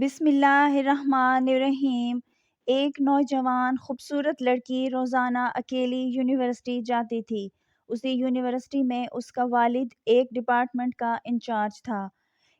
بسم اللہ الرحمن الرحیم۔ ایک نوجوان خوبصورت لڑکی روزانہ اکیلی یونیورسٹی جاتی تھی۔ اسی یونیورسٹی میں اس کا والد ایک ڈپارٹمنٹ کا انچارج تھا۔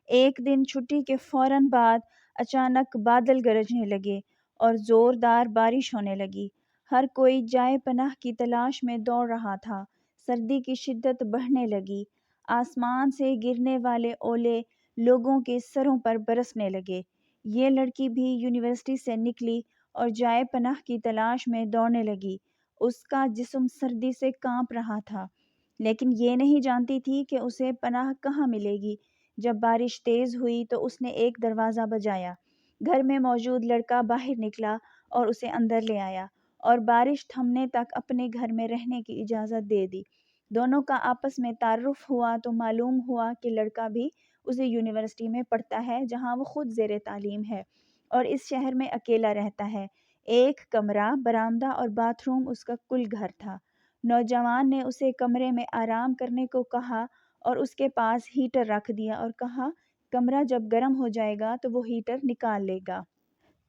ایک دن چھٹی کے فوراً بعد اچانک بادل گرجنے لگے اور زوردار بارش ہونے لگی۔ ہر کوئی جائے پناہ کی تلاش میں دوڑ رہا تھا۔ سردی کی شدت بڑھنے لگی۔ آسمان سے گرنے والے اولے لوگوں کے سروں پر برسنے لگے۔ یہ لڑکی بھی یونیورسٹی سے نکلی اور جائے پناہ کی تلاش میں دوڑنے لگی۔ اس کا جسم سردی سے کانپ رہا تھا، لیکن یہ نہیں جانتی تھی کہ اسے پناہ کہاں ملے گی۔ جب بارش تیز ہوئی تو اس نے ایک دروازہ بجایا۔ گھر میں موجود لڑکا باہر نکلا اور اسے اندر لے آیا اور بارش تھمنے تک اپنے گھر میں رہنے کی اجازت دے دی۔ دونوں کا آپس میں تعارف ہوا تو معلوم ہوا کہ لڑکا بھی اسی یونیورسٹی میں پڑھتا ہے جہاں وہ خود زیر تعلیم ہے اور اس شہر میں اکیلا رہتا ہے۔ ایک کمرہ، برآمدہ اور باتھ روم اس کا کل گھر تھا۔ نوجوان نے اسے کمرے میں آرام کرنے کو کہا اور اس کے پاس ہیٹر رکھ دیا اور کہا کمرہ جب گرم ہو جائے گا تو وہ ہیٹر نکال لے گا۔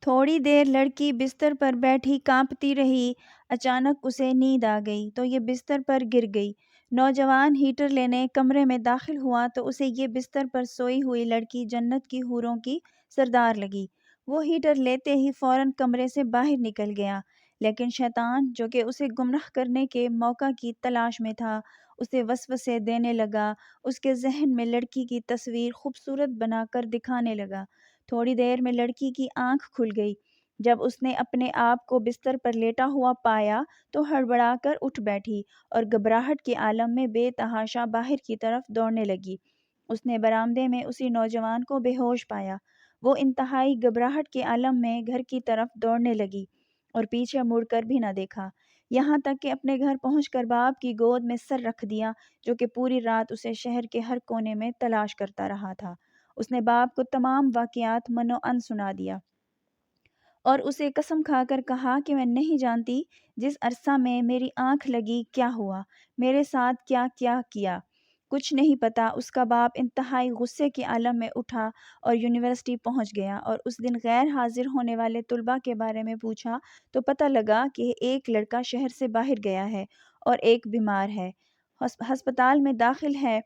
تھوڑی دیر لڑکی بستر پر بیٹھی کانپتی رہی۔ اچانک اسے نیند آ گئی تو یہ بستر پر گر گئی۔ نوجوان ہیٹر لینے کمرے میں داخل ہوا تو اسے یہ بستر پر سوئی ہوئی لڑکی جنت کی حوروں کی سردار لگی۔ وہ ہیٹر لیتے ہی فوراً کمرے سے باہر نکل گیا، لیکن شیطان جو کہ اسے گمراہ کرنے کے موقع کی تلاش میں تھا اسے وسوسے دینے لگا۔ اس کے ذہن میں لڑکی کی تصویر خوبصورت بنا کر دکھانے لگا۔ تھوڑی دیر میں لڑکی کی آنکھ کھل گئی۔ جب اس نے اپنے آپ کو بستر پر لیٹا ہوا پایا تو ہڑبڑا کر اٹھ بیٹھی اور گھبراہٹ کے عالم میں بے تحاشا باہر کی طرف دوڑنے لگی۔ اس نے برآمدے میں اسی نوجوان کو بے ہوش پایا۔ وہ انتہائی گھبراہٹ کے عالم میں گھر کی طرف دوڑنے لگی اور پیچھے مڑ کر بھی نہ دیکھا، یہاں تک کہ اپنے گھر پہنچ کر باپ کی گود میں سر رکھ دیا جو کہ پوری رات اسے شہر کے ہر کونے میں تلاش کرتا رہا تھا۔ اس نے باپ کو تمام واقعات منو ان سنا دیا اور اسے قسم کھا کر کہا کہ میں نہیں جانتی جس عرصہ میں میری آنکھ لگی کیا ہوا، میرے ساتھ کیا کیا کیا، کچھ نہیں پتا۔ اس کا باپ انتہائی غصے کے عالم میں اٹھا اور یونیورسٹی پہنچ گیا اور اس دن غیر حاضر ہونے والے طلباء کے بارے میں پوچھا تو پتہ لگا کہ ایک لڑکا شہر سے باہر گیا ہے اور ایک بیمار ہے، ہسپتال میں داخل ہے۔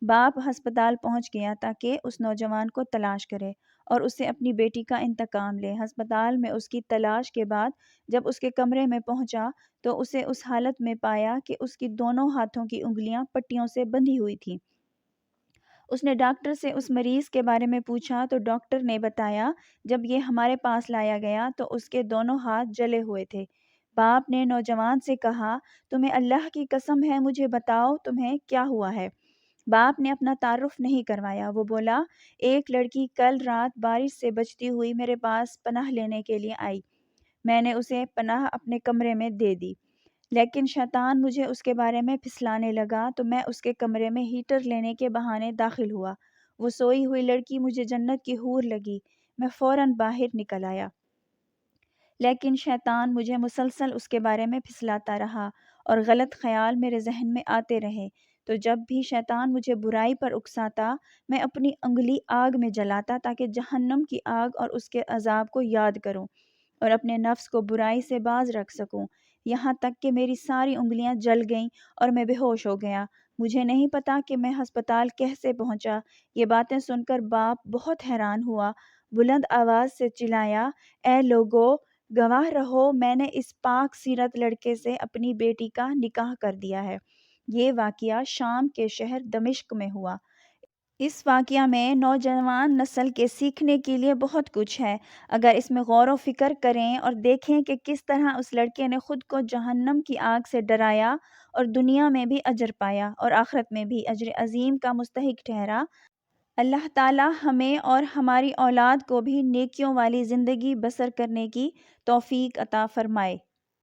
باپ ہسپتال پہنچ گیا تاکہ اس نوجوان کو تلاش کرے اور اسے اپنی بیٹی کا انتقام لے۔ ہسپتال میں اس کی تلاش کے بعد جب اس کے کمرے میں پہنچا تو اسے اس حالت میں پایا کہ اس کی دونوں ہاتھوں کی انگلیاں پٹیوں سے بندھی ہوئی تھیں۔ اس نے ڈاکٹر سے اس مریض کے بارے میں پوچھا تو ڈاکٹر نے بتایا جب یہ ہمارے پاس لایا گیا تو اس کے دونوں ہاتھ جلے ہوئے تھے۔ باپ نے نوجوان سے کہا تمہیں اللہ کی قسم ہے مجھے بتاؤ تمہیں کیا ہوا ہے۔ باپ نے اپنا تعارف نہیں کروایا۔ وہ بولا ایک لڑکی کل رات بارش سے بچتی ہوئی میرے پاس پناہ لینے کے لیے آئی، میں نے اسے پناہ اپنے کمرے میں دے دی، لیکن شیطان مجھے اس کے بارے میں پھسلانے لگا تو میں اس کے کمرے میں ہیٹر لینے کے بہانے داخل ہوا۔ وہ سوئی ہوئی لڑکی مجھے جنت کی حور لگی، میں فوراً باہر نکل آیا، لیکن شیطان مجھے مسلسل اس کے بارے میں پھسلاتا رہا اور غلط خیال میرے ذہن میں آتے رہے۔ تو جب بھی شیطان مجھے برائی پر اکساتا میں اپنی انگلی آگ میں جلاتا تاکہ جہنم کی آگ اور اس کے عذاب کو یاد کروں اور اپنے نفس کو برائی سے باز رکھ سکوں، یہاں تک کہ میری ساری انگلیاں جل گئیں اور میں بے ہوش ہو گیا۔ مجھے نہیں پتا کہ میں ہسپتال کیسے پہنچا۔ یہ باتیں سن کر باپ بہت حیران ہوا، بلند آواز سے چلایا اے لوگو، گواہ رہو میں نے اس پاک سیرت لڑکے سے اپنی بیٹی کا نکاح کر دیا ہے۔ یہ واقعہ شام کے شہر دمشق میں ہوا۔ اس واقعہ میں نوجوان نسل کے سیکھنے کے لیے بہت کچھ ہے۔ اگر اس میں غور و فکر کریں اور دیکھیں کہ کس طرح اس لڑکے نے خود کو جہنم کی آگ سے ڈرایا اور دنیا میں بھی اجر پایا اور آخرت میں بھی اجر عظیم کا مستحق ٹھہرا، اللہ تعالی ہمیں اور ہماری اولاد کو بھی نیکیوں والی زندگی بسر کرنے کی توفیق عطا فرمائے۔